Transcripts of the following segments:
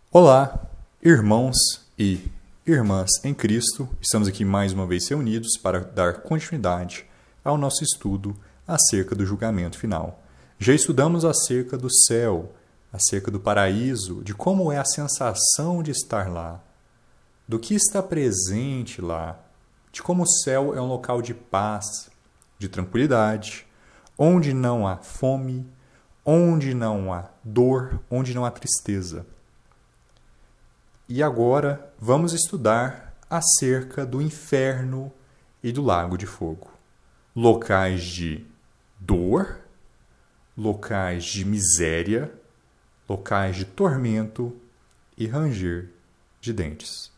Olá, irmãos e irmãs em Cristo. Estamos aqui mais uma vez reunidos para dar continuidade ao nosso estudo acerca do julgamento final. Já estudamos acerca do céu, acerca do paraíso, de como é a sensação de estar lá, do que está presente lá, de como o céu é um local de paz, de tranquilidade, onde não há fome, onde não há dor, onde não há tristeza. E agora vamos estudar acerca do inferno e do lago de fogo. Locais de dor, locais de miséria, locais de tormento e ranger de dentes.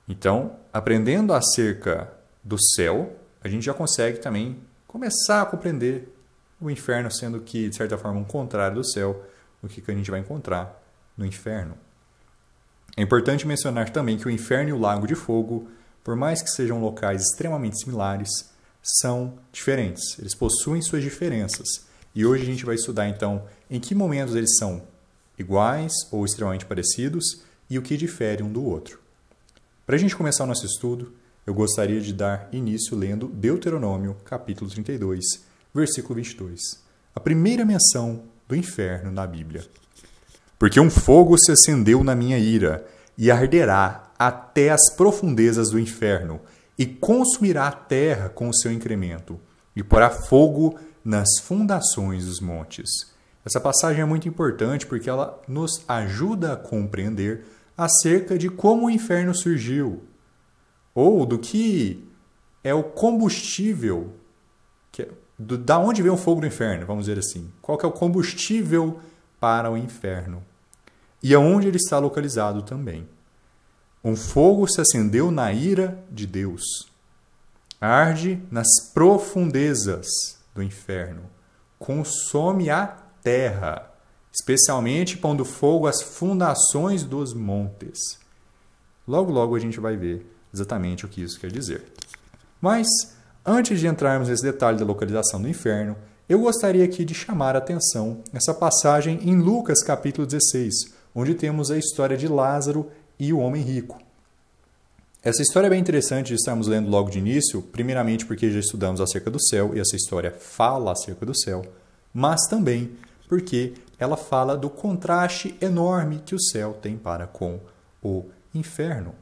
Então, aprendendo acerca do céu, a gente já consegue também começar a compreender o inferno, sendo que, de certa forma, um contrário do céu, o que a gente vai encontrar no inferno. É importante mencionar também que o inferno e o lago de fogo, por mais que sejam locais extremamente similares, são diferentes. Eles possuem suas diferenças. E hoje a gente vai estudar, então, em que momentos eles são iguais ou extremamente parecidos e o que difere um do outro. Para a gente começar o nosso estudo, eu gostaria de dar início lendo Deuteronômio, capítulo 32, versículo 22. A primeira menção do inferno na Bíblia. Porque um fogo se acendeu na minha ira, e arderá até as profundezas do inferno, e consumirá a terra com o seu incremento, e porá fogo nas fundações dos montes. Essa passagem é muito importante porque ela nos ajuda a compreender acerca de como o inferno surgiu, ou do que é o combustível, da onde vem o fogo do inferno, vamos dizer assim. Qual que é o combustível para o inferno? E aonde ele está localizado também. Um fogo se acendeu na ira de Deus. Arde nas profundezas do inferno. Consome a terra, especialmente pondo fogo às fundações dos montes. Logo, logo a gente vai ver exatamente o que isso quer dizer. Mas, antes de entrarmos nesse detalhe da localização do inferno, eu gostaria aqui de chamar a atenção nessa passagem em Lucas capítulo 16, onde temos a história de Lázaro e o homem rico. Essa história é bem interessante de estarmos lendo logo de início, primeiramente porque já estudamos acerca do céu, e essa história fala acerca do céu, mas também porque ela fala do contraste enorme que o céu tem para com o inferno.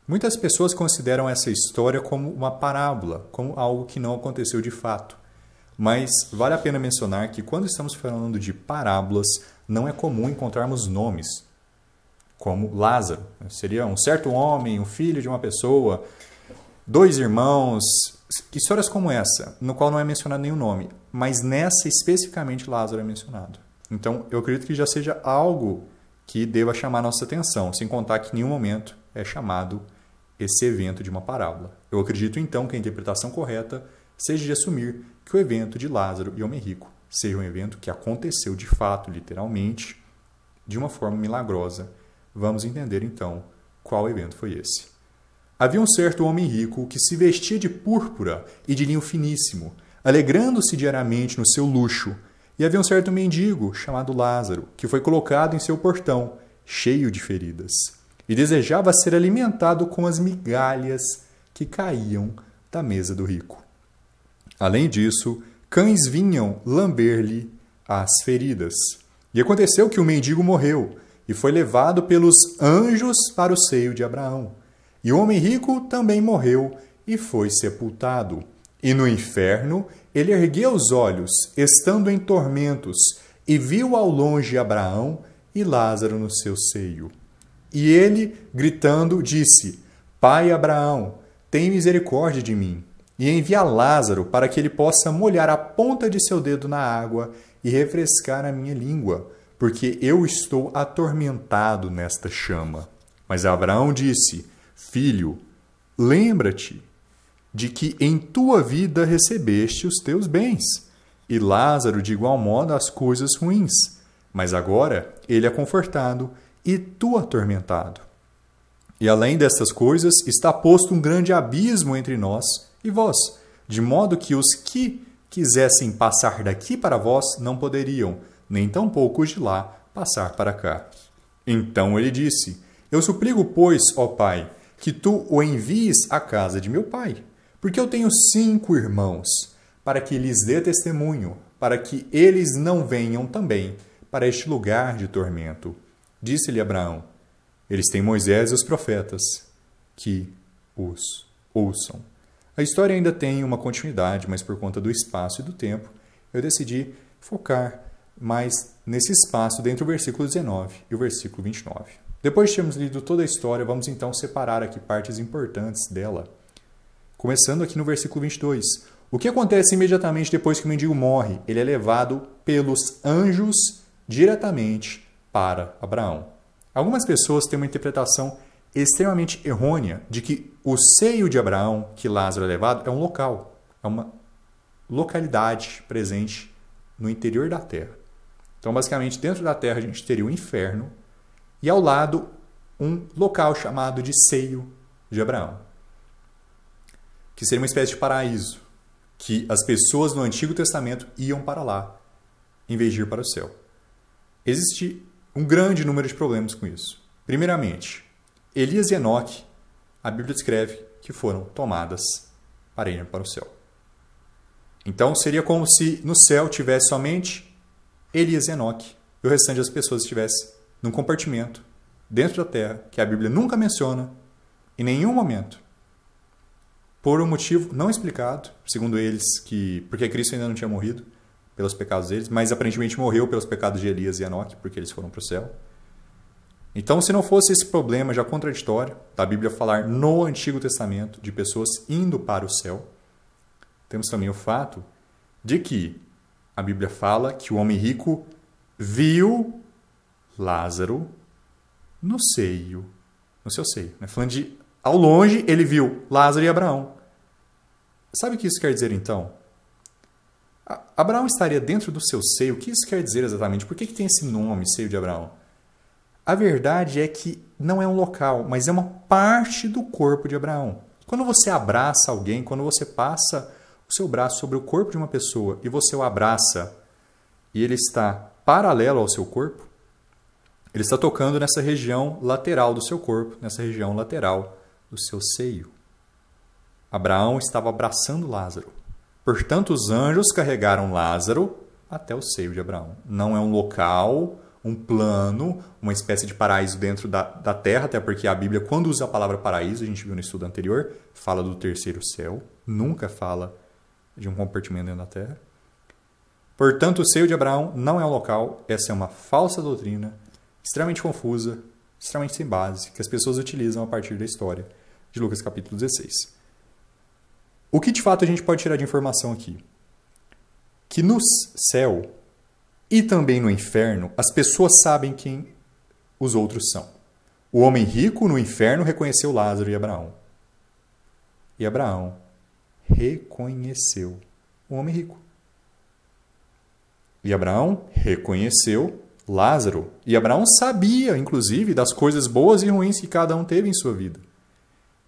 Muitas pessoas consideram essa história como uma parábola, como algo que não aconteceu de fato. Mas vale a pena mencionar que quando estamos falando de parábolas, não é comum encontrarmos nomes, como Lázaro. Seria um certo homem, um filho de uma pessoa, dois irmãos, histórias como essa, no qual não é mencionado nenhum nome, mas nessa especificamente Lázaro é mencionado. Então, eu acredito que já seja algo que deva chamar nossa atenção, sem contar que em nenhum momento é chamado esse evento de uma parábola. Eu acredito, então, que a interpretação correta seja de assumir que o evento de Lázaro e homem rico seja um evento que aconteceu de fato, literalmente, de uma forma milagrosa. Vamos entender, então, qual evento foi esse. Havia um certo homem rico que se vestia de púrpura e de linho finíssimo, alegrando-se diariamente no seu luxo. E havia um certo mendigo, chamado Lázaro, que foi colocado em seu portão, cheio de feridas, e desejava ser alimentado com as migalhas que caíam da mesa do rico. Além disso, cães vinham lamber-lhe as feridas. E aconteceu que o mendigo morreu e foi levado pelos anjos para o seio de Abraão. E o homem rico também morreu e foi sepultado. E no inferno ele ergueu os olhos, estando em tormentos, e viu ao longe Abraão e Lázaro no seu seio. E ele, gritando, disse: Pai Abraão, tem misericórdia de mim, e envia Lázaro para que ele possa molhar a ponta de seu dedo na água e refrescar a minha língua, porque eu estou atormentado nesta chama. Mas Abraão disse: Filho, lembra-te de que em tua vida recebeste os teus bens, e Lázaro de igual modo as coisas ruins, mas agora ele é confortado e tu atormentado. E além destas coisas está posto um grande abismo entre nós e vós, de modo que os que quisessem passar daqui para vós não poderiam, nem tampouco os de lá passar para cá. Então ele disse: Eu suplico, pois, ó pai, que tu o envies à casa de meu pai, porque eu tenho 5 irmãos, para que lhes dê testemunho, para que eles não venham também para este lugar de tormento. Disse-lhe Abraão: Eles têm Moisés e os profetas, que os ouçam. A história ainda tem uma continuidade, mas por conta do espaço e do tempo, eu decidi focar mais nesse espaço dentro do versículo 19 e o versículo 29. Depois de termos lido toda a história, vamos então separar aqui partes importantes dela. Começando aqui no versículo 22. O que acontece imediatamente depois que o mendigo morre? Ele é levado pelos anjos diretamente para Abraão. Algumas pessoas têm uma interpretação extremamente errônea de que o seio de Abraão, que Lázaro é levado, é um local, é uma localidade presente no interior da terra. Então, basicamente, dentro da terra a gente teria o inferno e ao lado um local chamado de seio de Abraão, que seria uma espécie de paraíso, que as pessoas no Antigo Testamento iam para lá, em vez de ir para o céu. Existe um grande número de problemas com isso. Primeiramente, Elias e Enoque, a Bíblia descreve que foram tomadas para ir para o céu. Então, seria como se no céu tivesse somente Elias e Enoque e o restante das pessoas estivesse num compartimento dentro da terra que a Bíblia nunca menciona em nenhum momento, por um motivo não explicado, segundo eles, porque Cristo ainda não tinha morrido pelos pecados deles, mas aparentemente morreu pelos pecados de Elias e Enoque, porque eles foram para o céu. Então, se não fosse esse problema já contraditório da Bíblia falar no Antigo Testamento de pessoas indo para o céu, temos também o fato de que a Bíblia fala que o homem rico viu Lázaro no seu seio. Né? Falando de, ao longe, ele viu Lázaro e Abraão. Sabe o que isso quer dizer, então? Abraão estaria dentro do seu seio. O que isso quer dizer exatamente? Por que tem esse nome, seio de Abraão? A verdade é que não é um local, mas é uma parte do corpo de Abraão. Quando você abraça alguém, quando você passa o seu braço sobre o corpo de uma pessoa e você o abraça e ele está paralelo ao seu corpo, ele está tocando nessa região lateral do seu corpo, nessa região lateral do seu seio. Abraão estava abraçando Lázaro. Portanto, os anjos carregaram Lázaro até o seio de Abraão. Não é um local, um plano, uma espécie de paraíso dentro da terra, até porque a Bíblia, quando usa a palavra paraíso, a gente viu no estudo anterior, fala do terceiro céu, nunca fala de um compartimento dentro da terra. Portanto, o seio de Abraão não é um local, essa é uma falsa doutrina, extremamente confusa, extremamente sem base, que as pessoas utilizam a partir da história de Lucas capítulo 16. O que de fato a gente pode tirar de informação aqui? Que no céu e também no inferno, as pessoas sabem quem os outros são. O homem rico no inferno reconheceu Lázaro e Abraão. E Abraão reconheceu o homem rico. E Abraão reconheceu Lázaro. E Abraão sabia, inclusive, das coisas boas e ruins que cada um teve em sua vida.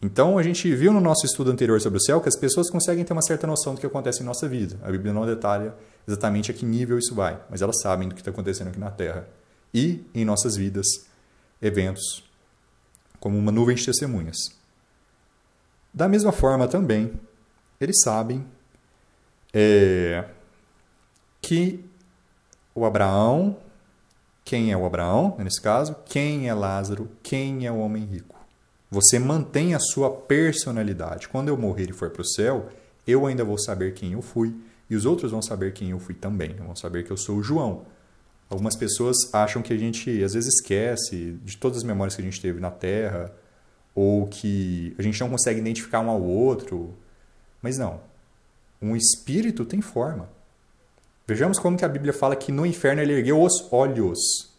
Então, a gente viu no nosso estudo anterior sobre o céu que as pessoas conseguem ter uma certa noção do que acontece em nossa vida. A Bíblia não detalha exatamente a que nível isso vai, mas elas sabem do que está acontecendo aqui na Terra. E, em nossas vidas, eventos como uma nuvem de testemunhas. Da mesma forma, também, eles sabem que o Abraão, quem é o Abraão, nesse caso, quem é Lázaro, quem é o homem rico. Você mantém a sua personalidade. Quando eu morrer e for para o céu, eu ainda vou saber quem eu fui e os outros vão saber quem eu fui também. Vão saber que eu sou o João. Algumas pessoas acham que a gente, às vezes, esquece de todas as memórias que a gente teve na Terra ou que a gente não consegue identificar um ao outro. Mas não. Um espírito tem forma. Vejamos como que a Bíblia fala que no inferno ele ergueu os olhos.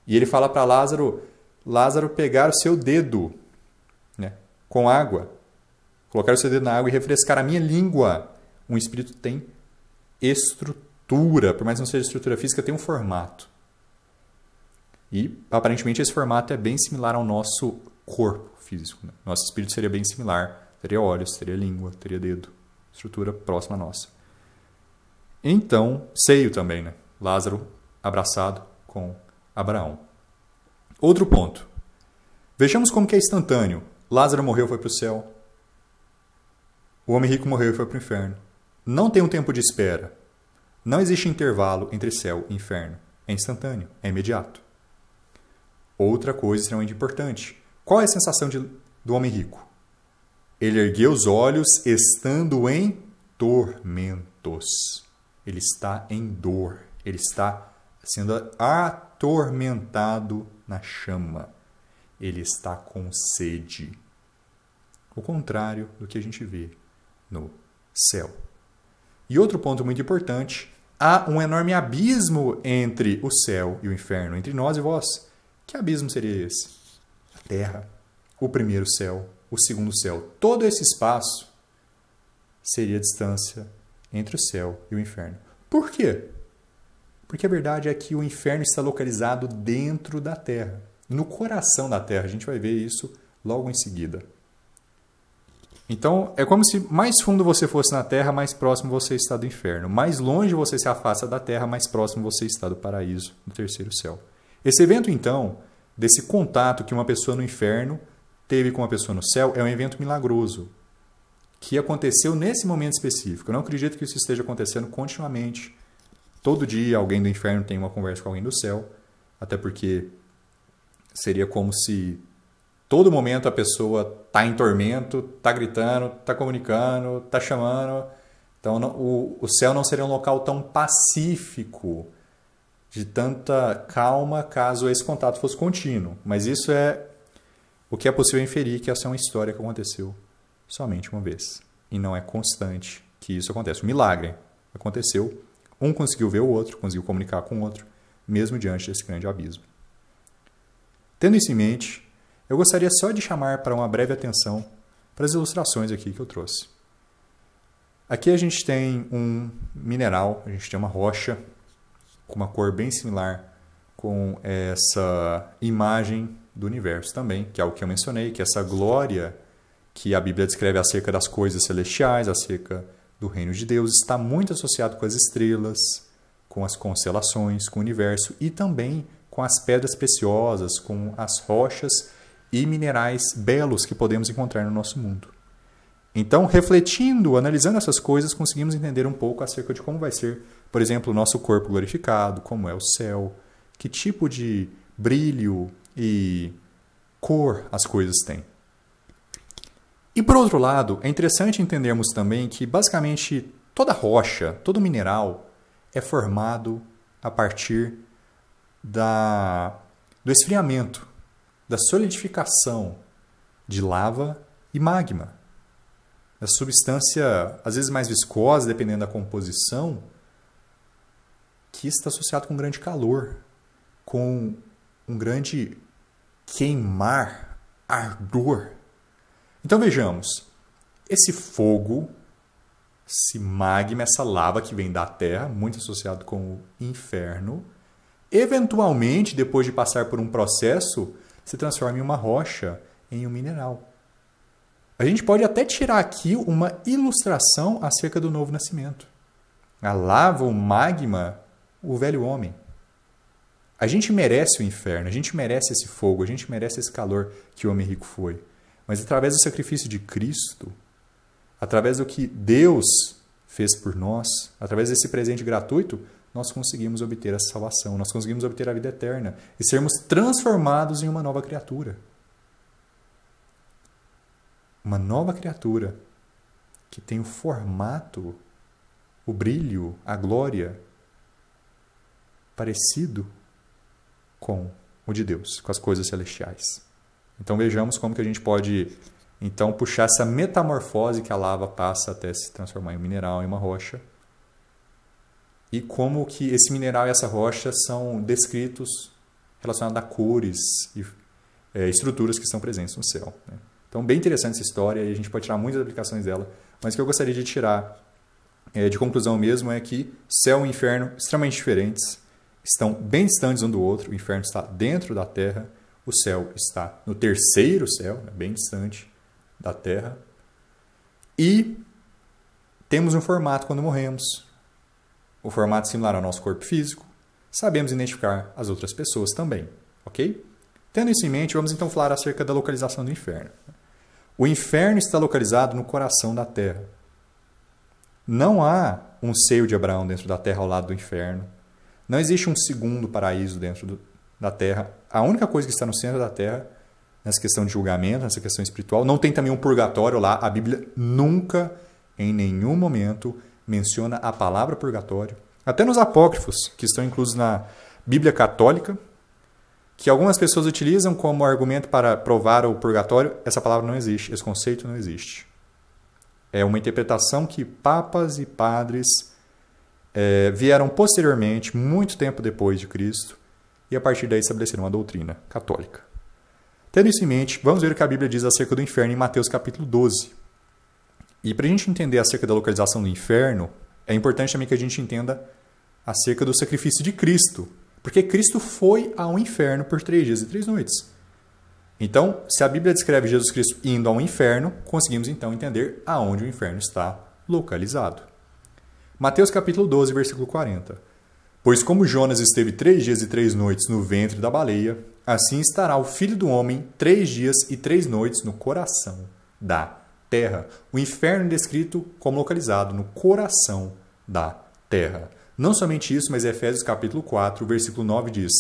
E ele fala para Lázaro pegar o seu dedo, né, com água, colocar o seu dedo na água e refrescar a minha língua. Um espírito tem estrutura, por mais que não seja estrutura física, tem um formato. E, aparentemente, esse formato é bem similar ao nosso corpo físico. Né? Nosso espírito seria bem similar, teria olhos, teria língua, teria dedo, estrutura próxima à nossa. Então, seio também, né? Lázaro abraçado com Abraão. Outro ponto. Vejamos como que é instantâneo. Lázaro morreu e foi para o céu. O homem rico morreu e foi para o inferno. Não tem um tempo de espera. Não existe intervalo entre céu e inferno. É instantâneo, é imediato. Outra coisa extremamente importante. Qual é a sensação do homem rico? Ele ergueu os olhos estando em tormentos. Ele está em dor. Ele está sendo atormentado na chama. Ele está com sede. O contrário do que a gente vê no céu. E outro ponto muito importante, há um enorme abismo entre o céu e o inferno, entre nós e vós. Que abismo seria esse? A terra, o primeiro céu, o segundo céu. Todo esse espaço seria a distância entre o céu e o inferno. Por quê? Porque a verdade é que o inferno está localizado dentro da terra, no coração da terra. A gente vai ver isso logo em seguida. Então, é como se mais fundo você fosse na terra, mais próximo você está do inferno. Mais longe você se afasta da terra, mais próximo você está do paraíso, do terceiro céu. Esse evento, então, desse contato que uma pessoa no inferno teve com uma pessoa no céu, é um evento milagroso, que aconteceu nesse momento específico. Eu não acredito que isso esteja acontecendo continuamente. Todo dia alguém do inferno tem uma conversa com alguém do céu, até porque seria como se todo momento a pessoa está em tormento, está gritando, está comunicando, está chamando. Então o céu não seria um local tão pacífico, de tanta calma, caso esse contato fosse contínuo. Mas isso é o que é possível inferir, que essa é uma história que aconteceu somente uma vez. E não é constante que isso acontece. O milagre aconteceu, um conseguiu ver o outro, conseguiu comunicar com o outro, mesmo diante desse grande abismo. Tendo isso em mente, eu gostaria só de chamar para uma breve atenção para as ilustrações aqui que eu trouxe. Aqui a gente tem um mineral, a gente tem uma rocha com uma cor bem similar com essa imagem do universo também, que é o que eu mencionei, que é essa glória que a Bíblia descreve acerca das coisas celestiais, acerca do reino de Deus, está muito associado com as estrelas, com as constelações, com o universo e também com as pedras preciosas, com as rochas e minerais belos que podemos encontrar no nosso mundo. Então, refletindo, analisando essas coisas, conseguimos entender um pouco acerca de como vai ser, por exemplo, o nosso corpo glorificado, como é o céu, que tipo de brilho e cor as coisas têm. E, por outro lado, é interessante entendermos também que, basicamente, toda rocha, todo mineral é formado a partir do esfriamento, da solidificação de lava e magma. A substância, às vezes mais viscosa, dependendo da composição, que está associado com um grande calor, com um grande queimar, ardor. Então vejamos, esse fogo, esse magma, essa lava que vem da terra, muito associado com o inferno, eventualmente, depois de passar por um processo, se transforma em uma rocha, em um mineral. A gente pode até tirar aqui uma ilustração acerca do novo nascimento. A lava, o magma, o velho homem. A gente merece o inferno, a gente merece esse fogo, a gente merece esse calor que o homem rico foi. Mas através do sacrifício de Cristo, através do que Deus fez por nós, através desse presente gratuito, nós conseguimos obter a salvação, nós conseguimos obter a vida eterna e sermos transformados em uma nova criatura. Uma nova criatura que tem o formato, o brilho, a glória parecido com o de Deus, com as coisas celestiais. Então vejamos como que a gente pode então puxar essa metamorfose que a lava passa até se transformar em um mineral, em uma rocha. E como que esse mineral e essa rocha são descritos relacionados a cores e estruturas que estão presentes no céu, né? Então, bem interessante essa história e a gente pode tirar muitas aplicações dela, mas o que eu gostaria de tirar de conclusão mesmo é que céu e inferno, extremamente diferentes, estão bem distantes um do outro. O inferno está dentro da terra, o céu está no terceiro céu, bem distante da terra. E temos um formato quando morremos, o formato similar ao nosso corpo físico. Sabemos identificar as outras pessoas também, ok? Tendo isso em mente, vamos então falar acerca da localização do inferno. O inferno está localizado no coração da terra. Não há um seio de Abraão dentro da terra ao lado do inferno. Não existe um segundo paraíso dentro da terra. A única coisa que está no centro da terra, nessa questão de julgamento, nessa questão espiritual, não tem também um purgatório lá. A Bíblia nunca, em nenhum momento, menciona a palavra purgatório. Até nos apócrifos, que estão inclusos na Bíblia católica, que algumas pessoas utilizam como argumento para provar o purgatório, essa palavra não existe, esse conceito não existe. É uma interpretação que papas e padres vieram posteriormente, muito tempo depois de Cristo, e a partir daí estabeleceram uma doutrina católica. Tendo isso em mente, vamos ver o que a Bíblia diz acerca do inferno em Mateus capítulo 12. E para a gente entender acerca da localização do inferno, é importante também que a gente entenda acerca do sacrifício de Cristo. Porque Cristo foi ao inferno por 3 dias e 3 noites. Então, se a Bíblia descreve Jesus Cristo indo ao inferno, conseguimos então entender aonde o inferno está localizado. Mateus capítulo 12, versículo 40. Pois como Jonas esteve 3 dias e 3 noites no ventre da baleia, assim estará o Filho do Homem 3 dias e 3 noites no coração da terra. O inferno é descrito como localizado no coração da terra. Não somente isso, mas Efésios capítulo 4, versículo 9 diz: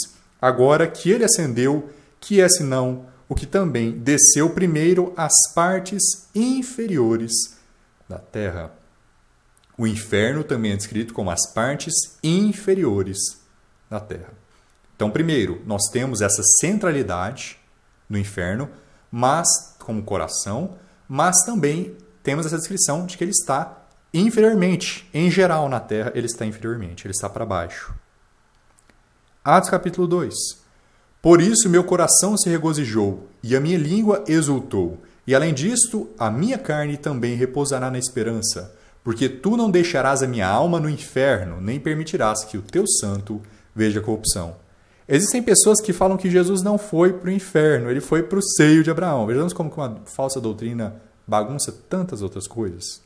Agora que ele ascendeu, que é senão o que também desceu primeiro às partes inferiores da terra. O inferno também é descrito como as partes inferiores da terra. Então, primeiro, nós temos essa centralidade no inferno, mas como coração, mas também temos essa descrição de que ele está inferiormente. Em geral, na terra, ele está inferiormente, ele está para baixo. Atos capítulo 2. Por isso meu coração se regozijou, e a minha língua exultou. E além disto, a minha carne também repousará na esperança, porque tu não deixarás a minha alma no inferno, nem permitirás que o teu santo veja corrupção. Existem pessoas que falam que Jesus não foi para o inferno, ele foi para o seio de Abraão. Vejamos como uma falsa doutrina bagunça tantas outras coisas.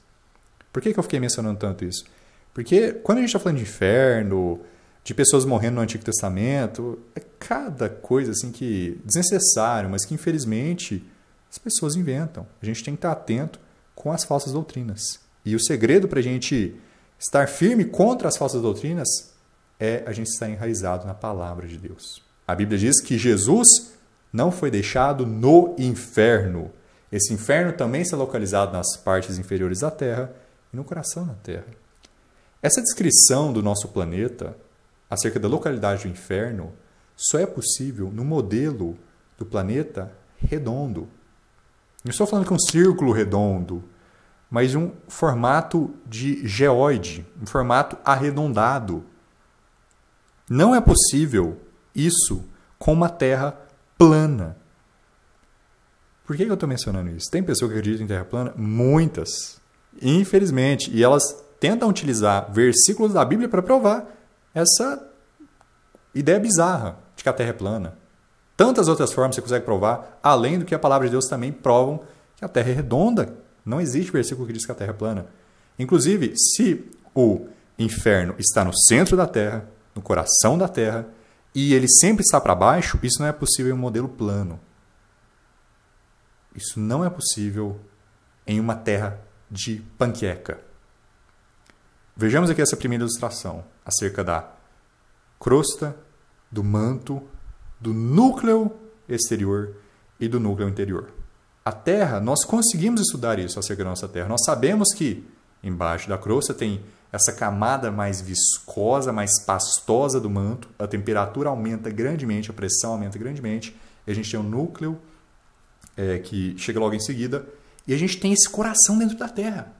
Por que eu fiquei mencionando tanto isso? Porque quando a gente está falando de inferno, de pessoas morrendo no Antigo Testamento, é cada coisa assim que desnecessário, mas que infelizmente as pessoas inventam. A gente tem que estar atento com as falsas doutrinas. E o segredo para a gente estar firme contra as falsas doutrinas é a gente estar enraizado na palavra de Deus. A Bíblia diz que Jesus não foi deixado no inferno. Esse inferno também está localizado nas partes inferiores da terra e no coração da terra. Essa descrição do nosso planeta acerca da localidade do inferno só é possível no modelo do planeta redondo. Não estou falando que é um círculo redondo, mas um formato de geóide, um formato arredondado. Não é possível isso com uma terra plana. Por que eu estou mencionando isso? Tem pessoas que acreditam em terra plana? Muitas. Infelizmente. E elas tentam utilizar versículos da Bíblia para provar essa ideia bizarra de que a terra é plana. Tantas outras formas você consegue provar, além do que a palavra de Deus também provam que a terra é redonda. Não existe versículo que diz que a terra é plana. Inclusive, se o inferno está no centro da terra, no coração da terra, e ele sempre está para baixo, isso não é possível em um modelo plano. Isso não é possível em uma terra de panqueca. Vejamos aqui essa primeira ilustração acerca da crosta, do manto, do núcleo exterior e do núcleo interior. A terra, nós conseguimos estudar isso acerca da nossa terra. Nós sabemos que embaixo da crosta tem essa camada mais viscosa, mais pastosa do manto, a temperatura aumenta grandemente, a pressão aumenta grandemente, e a gente tem um núcleo que chega logo em seguida, e a gente tem esse coração dentro da terra,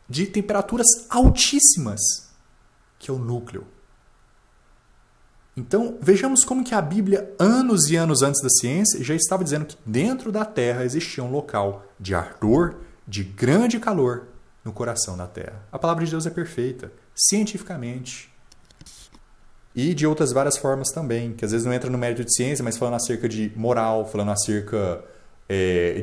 de temperaturas altíssimas, que é o núcleo. Então, vejamos como que a Bíblia, anos e anos antes da ciência, já estava dizendo que dentro da terra existia um local de ardor, de grande calor, no coração da terra. A palavra de Deus é perfeita, cientificamente. E de outras várias formas também, que às vezes não entra no mérito de ciência, mas falando acerca de moral, falando acerca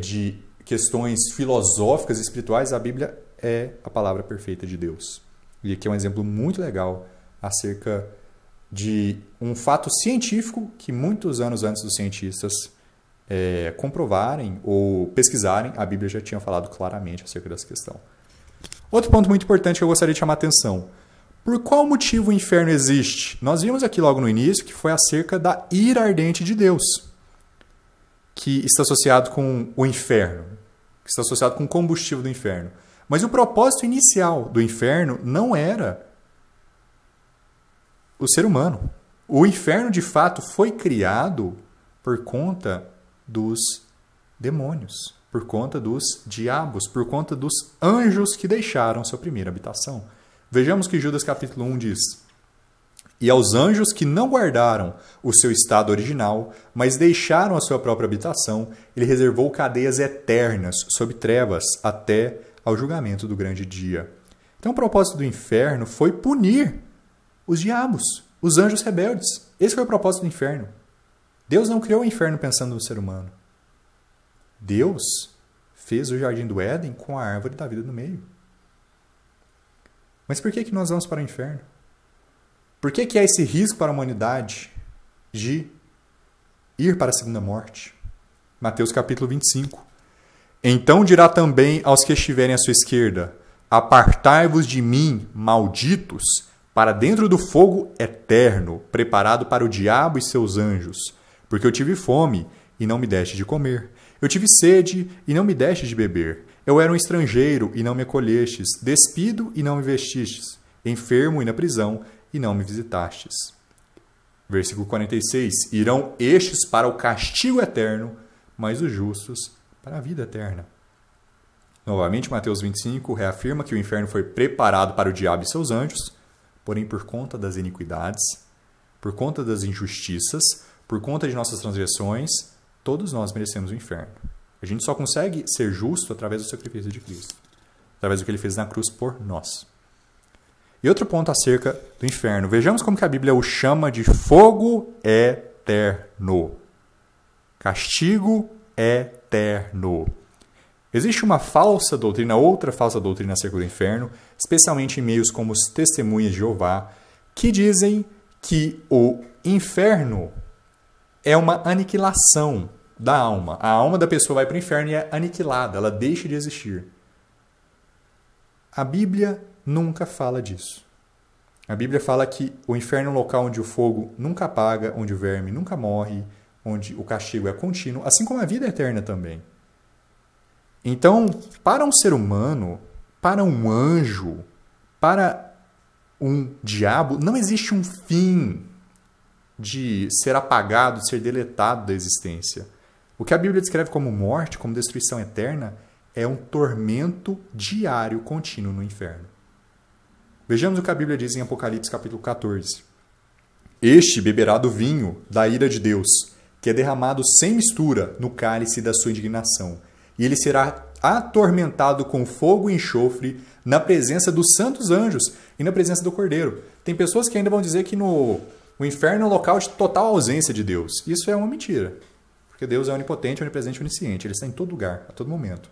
de questões filosóficas e espirituais, a Bíblia é a palavra perfeita de Deus. E aqui é um exemplo muito legal acerca de um fato científico que muitos anos antes dos cientistas comprovarem ou pesquisarem, a Bíblia já tinha falado claramente acerca dessa questão. Outro ponto muito importante que eu gostaria de chamar a atenção. Por qual motivo o inferno existe? Nós vimos aqui logo no início que foi acerca da ira ardente de Deus, que está associado com o inferno, que está associado com o combustível do inferno. Mas o propósito inicial do inferno não era o ser humano. O inferno, de fato, foi criado por conta dos demônios, por conta dos diabos, por conta dos anjos que deixaram sua primeira habitação. Vejamos que Judas capítulo 1 diz: E aos anjos que não guardaram o seu estado original, mas deixaram a sua própria habitação, ele reservou cadeias eternas sob trevas até ao julgamento do grande dia. Então o propósito do inferno foi punir os diabos, os anjos rebeldes. Esse foi o propósito do inferno. Deus não criou o inferno pensando no ser humano. Deus fez o jardim do Éden com a árvore da vida no meio. Mas por que nós vamos para o inferno? Por que há esse risco para a humanidade de ir para a segunda morte? Mateus capítulo 25. Então dirá também aos que estiverem à sua esquerda: Apartai-vos de mim, malditos, para dentro do fogo eterno, preparado para o diabo e seus anjos. Porque eu tive fome, e não me deste de comer. Eu tive sede, e não me deste de beber. Eu era um estrangeiro, e não me acolhestes. Despido, e não me vestistes. Enfermo e na prisão, e não me visitastes. Versículo 46. Irão estes para o castigo eterno, mas os justos para a vida eterna. Novamente, Mateus 25 reafirma que o inferno foi preparado para o diabo e seus anjos, porém por conta das iniquidades, por conta das injustiças, por conta de nossas transgressões, todos nós merecemos o inferno. A gente só consegue ser justo através do sacrifício de Cristo, através do que ele fez na cruz por nós. E outro ponto acerca do inferno. Vejamos como que a Bíblia o chama de fogo eterno. Castigo eterno. Existe uma falsa doutrina, outra falsa doutrina acerca do inferno, especialmente em meios como os Testemunhas de Jeová, que dizem que o inferno é uma aniquilação da alma. A alma da pessoa vai para o inferno e é aniquilada, ela deixa de existir. A Bíblia nunca fala disso. A Bíblia fala que o inferno é um local onde o fogo nunca apaga, onde o verme nunca morre, onde o castigo é contínuo, assim como a vida é eterna também. Então, para um ser humano, para um anjo, para um diabo, não existe um fim de ser apagado, de ser deletado da existência. O que a Bíblia descreve como morte, como destruição eterna, é um tormento diário contínuo no inferno. Vejamos o que a Bíblia diz em Apocalipse capítulo 14. Este beberá do vinho da ira de Deus, que é derramado sem mistura no cálice da sua indignação. E ele será atormentado com fogo e enxofre na presença dos santos anjos e na presença do Cordeiro. Tem pessoas que ainda vão dizer que o inferno é um local de total ausência de Deus. Isso é uma mentira. Porque Deus é onipotente, onipresente, onisciente. Ele está em todo lugar, a todo momento.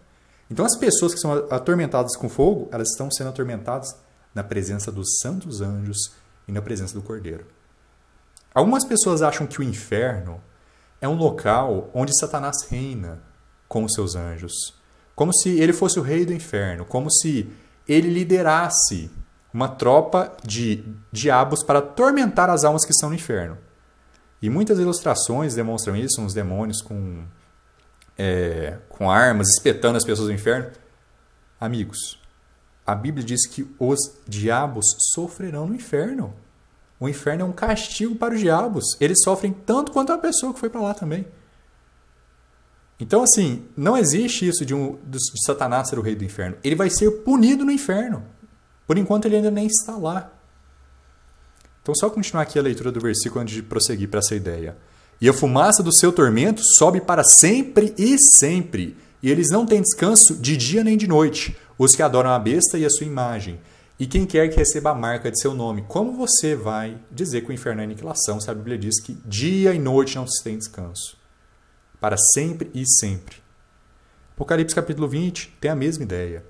Então as pessoas que são atormentadas com fogo, elas estão sendo atormentadas na presença dos santos anjos e na presença do Cordeiro. Algumas pessoas acham que o inferno é um local onde Satanás reina com os seus anjos. Como se ele fosse o rei do inferno. Como se ele liderasse uma tropa de diabos para atormentar as almas que estão no inferno. E muitas ilustrações demonstram isso, uns demônios com armas, espetando as pessoas do inferno. Amigos, a Bíblia diz que os diabos sofrerão no inferno. O inferno é um castigo para os diabos. Eles sofrem tanto quanto a pessoa que foi para lá também. Então, assim, não existe isso de Satanás ser o rei do inferno. Ele vai ser punido no inferno. Por enquanto, ele ainda nem está lá. Então, só continuar aqui a leitura do versículo antes de prosseguir para essa ideia. E a fumaça do seu tormento sobe para sempre e sempre. E eles não têm descanso de dia nem de noite, os que adoram a besta e a sua imagem. E quem quer que receba a marca de seu nome. Como você vai dizer que o inferno é aniquilação se a Bíblia diz que dia e noite não se tem descanso? Para sempre e sempre. Apocalipse capítulo 20 tem a mesma ideia.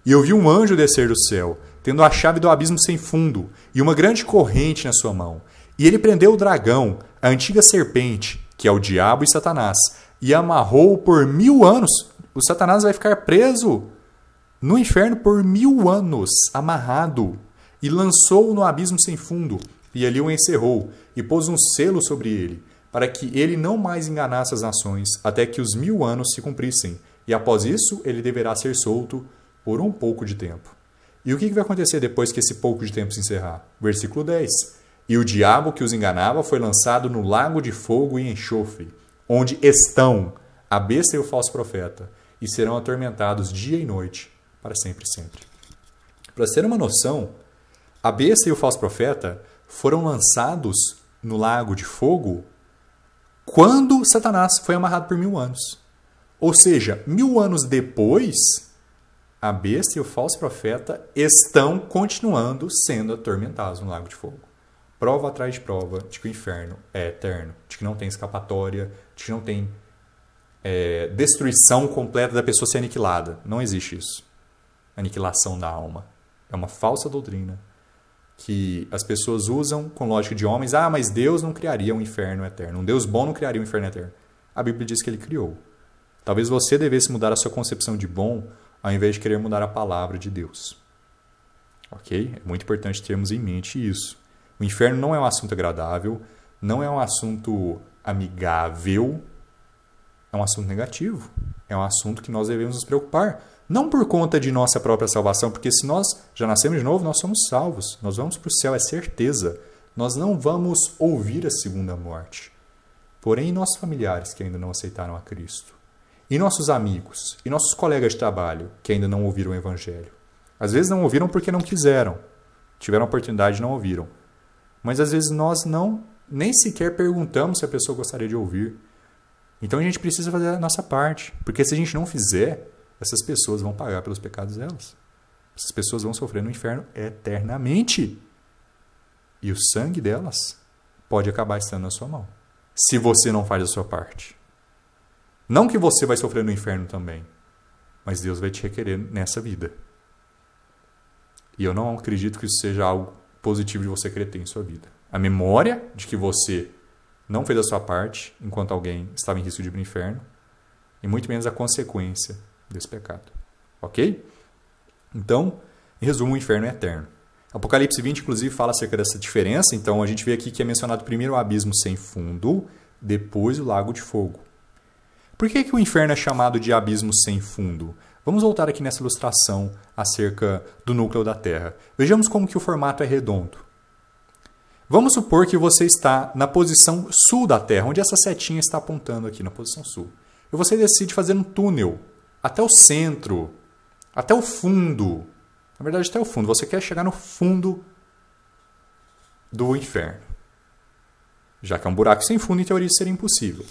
E eu vi um anjo descer do céu, tendo a chave do abismo sem fundo, e uma grande corrente na sua mão. E ele prendeu o dragão, a antiga serpente, que é o diabo e Satanás, e amarrou-o por 1000 anos. O Satanás vai ficar preso no inferno por 1000 anos, amarrado, e lançou-o no abismo sem fundo, e ali o encerrou, e pôs um selo sobre ele, para que ele não mais enganasse as nações, até que os 1000 anos se cumprissem, e após isso ele deverá ser solto por um pouco de tempo. E o que vai acontecer depois que esse pouco de tempo se encerrar? Versículo 10. E o diabo que os enganava foi lançado no lago de fogo e enxofre, onde estão a besta e o falso profeta, e serão atormentados dia e noite, para sempre e sempre. Para você ter uma noção, a besta e o falso profeta foram lançados no lago de fogo quando Satanás foi amarrado por 1000 anos. Ou seja, 1000 anos depois, a besta e o falso profeta estão continuando sendo atormentados no lago de fogo. Prova atrás de prova de que o inferno é eterno, de que não tem escapatória, de que não tem destruição completa da pessoa ser aniquilada. Não existe isso. Aniquilação da alma. É uma falsa doutrina que as pessoas usam com lógica de homens. Ah, mas Deus não criaria um inferno eterno. Um Deus bom não criaria um inferno eterno. A Bíblia diz que ele criou. Talvez você devesse mudar a sua concepção de bom ao invés de querer mudar a palavra de Deus. Ok? É muito importante termos em mente isso. O inferno não é um assunto agradável, não é um assunto amigável, é um assunto negativo. É um assunto que nós devemos nos preocupar. Não por conta de nossa própria salvação, porque se nós já nascemos de novo, nós somos salvos. Nós vamos para o céu, é certeza. Nós não vamos ouvir a segunda morte. Porém, nossos familiares que ainda não aceitaram a Cristo, e nossos amigos, e nossos colegas de trabalho que ainda não ouviram o Evangelho. Às vezes não ouviram porque não quiseram. Tiveram a oportunidade e não ouviram. Mas às vezes nós nem sequer perguntamos se a pessoa gostaria de ouvir. Então a gente precisa fazer a nossa parte. Porque se a gente não fizer, essas pessoas vão pagar pelos pecados delas. Essas pessoas vão sofrer no inferno eternamente. E o sangue delas pode acabar estando na sua mão. Se você não faz a sua parte. Não que você vai sofrer no inferno também. Mas Deus vai te requerer nessa vida. E eu não acredito que isso seja algo positivo de você querer ter em sua vida. A memória de que você não fez a sua parte enquanto alguém estava em risco de ir para o inferno. E muito menos a consequência desse pecado. Ok? Então, em resumo, o inferno é eterno. Apocalipse 20, inclusive, fala acerca dessa diferença. Então, a gente vê aqui que é mencionado primeiro o abismo sem fundo, depois o lago de fogo. Por que o inferno é chamado de abismo sem fundo? Vamos voltar aqui nessa ilustração acerca do núcleo da Terra. Vejamos como que o formato é redondo. Vamos supor que você está na posição sul da Terra, onde essa setinha está apontando aqui, na posição sul. E você decide fazer um túnel até o centro, até o fundo. Na verdade, até o fundo. Você quer chegar no fundo do inferno. Já que é um buraco sem fundo, em teoria isso seria impossível.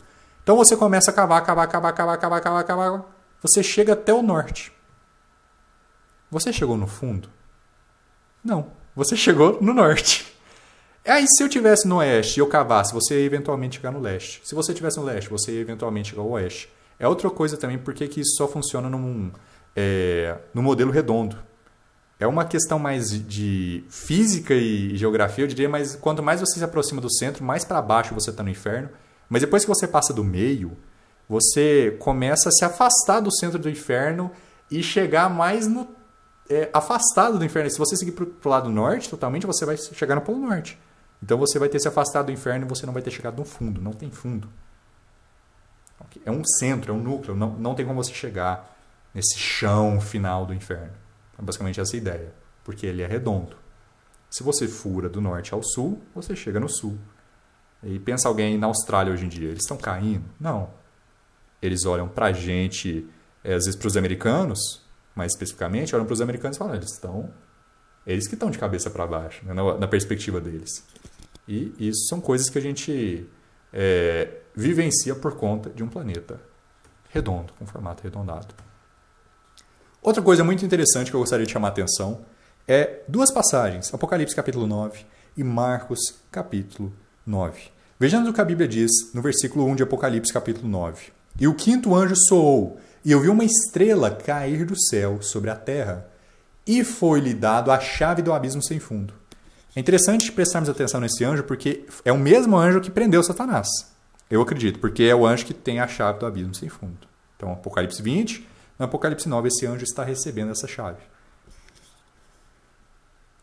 Então você começa a cavar. Você chega até o norte. Você chegou no fundo? Não. Você chegou no norte. Aí se eu estivesse no oeste e eu cavasse, você ia eventualmente chegar no leste. Se você estivesse no leste, você ia eventualmente chegar ao oeste. É outra coisa também, porque que isso só funciona no modelo redondo. É uma questão mais de física e geografia, eu diria, mas quanto mais você se aproxima do centro, mais para baixo você está no inferno. Mas depois que você passa do meio, você começa a se afastar do centro do inferno e chegar mais afastado do inferno. Se você seguir para o lado norte, totalmente, você vai chegar no Polo Norte. Então você vai ter se afastado do inferno e você não vai ter chegado no fundo. Não tem fundo. É um centro, é um núcleo. Não tem como você chegar nesse chão final do inferno. É basicamente essa a ideia. Porque ele é redondo. Se você fura do norte ao sul, você chega no sul. E pensa alguém na Austrália hoje em dia. Eles estão caindo? Não. Eles olham para a gente, às vezes para os americanos, mais especificamente, olham para os americanos e falam, eles que estão de cabeça para baixo, né, na perspectiva deles. E isso são coisas que a gente vivencia por conta de um planeta redondo, com formato arredondado. Outra coisa muito interessante que eu gostaria de chamar a atenção é duas passagens, Apocalipse capítulo 9 e Marcos capítulo 9. Vejamos o que a Bíblia diz no versículo 1 de Apocalipse capítulo 9. E o quinto anjo soou, e eu vi uma estrela cair do céu sobre a terra, e foi-lhe dado a chave do abismo sem fundo. É interessante prestarmos atenção nesse anjo, porque é o mesmo anjo que prendeu Satanás. Eu acredito, porque é o anjo que tem a chave do abismo sem fundo. Então, Apocalipse 20, no Apocalipse 9, esse anjo está recebendo essa chave.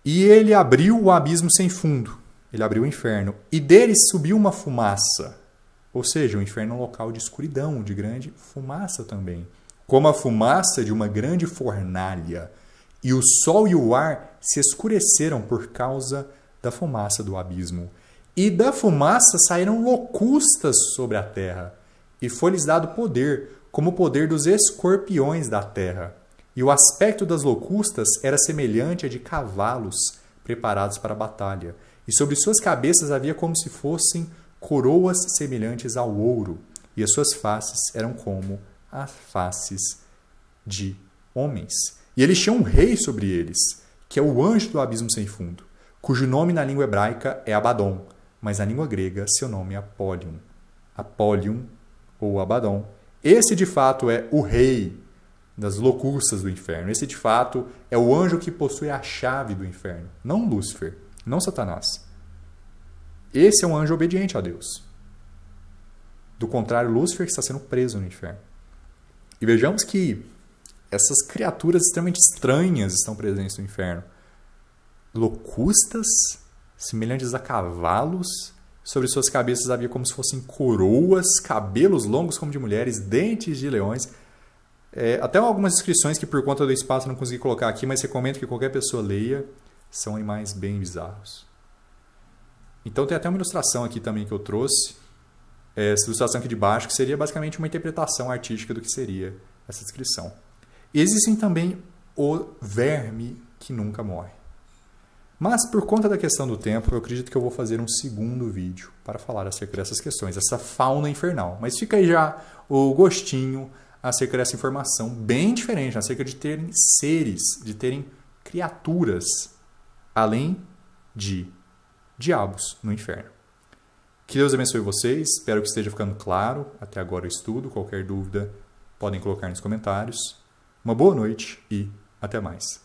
E ele abriu o abismo sem fundo. Ele abriu o inferno. E dele subiu uma fumaça. Ou seja, o inferno é um local de escuridão, de grande fumaça também. Como a fumaça de uma grande fornalha. E o sol e o ar se escureceram por causa da fumaça do abismo. E da fumaça saíram locustas sobre a terra. E foi-lhes dado poder, como o poder dos escorpiões da terra. E o aspecto das locustas era semelhante a de cavalos preparados para a batalha. E sobre suas cabeças havia como se fossem coroas semelhantes ao ouro. E as suas faces eram como as faces de homens. E eles tinham um rei sobre eles, que é o anjo do abismo sem fundo, cujo nome na língua hebraica é Abaddon, mas na língua grega seu nome é Apollyon. Apollyon ou Abaddon. Esse de fato é o rei das locustas do inferno. Esse de fato é o anjo que possui a chave do inferno. Não Lúcifer, não Satanás. Esse é um anjo obediente a Deus. Do contrário, Lúcifer está sendo preso no inferno. E vejamos que essas criaturas extremamente estranhas estão presentes no inferno. Locustas, semelhantes a cavalos, sobre suas cabeças havia como se fossem coroas, cabelos longos como de mulheres, dentes de leões. Até algumas descrições que por conta do espaço não consegui colocar aqui, mas recomendo que qualquer pessoa leia. São animais bem bizarros. Então tem até uma ilustração aqui também que eu trouxe. Essa ilustração aqui de baixo, que seria basicamente uma interpretação artística do que seria essa descrição. E existem também o verme que nunca morre. Mas por conta da questão do tempo, eu acredito que eu vou fazer um segundo vídeo para falar acerca dessas questões, essa fauna infernal. Mas fica aí já o gostinho acerca dessa informação bem diferente, acerca de terem seres, de terem criaturas, além de diabos no inferno. Que Deus abençoe vocês, espero que esteja ficando claro até agora o estudo. Qualquer dúvida podem colocar nos comentários. Uma boa noite e até mais.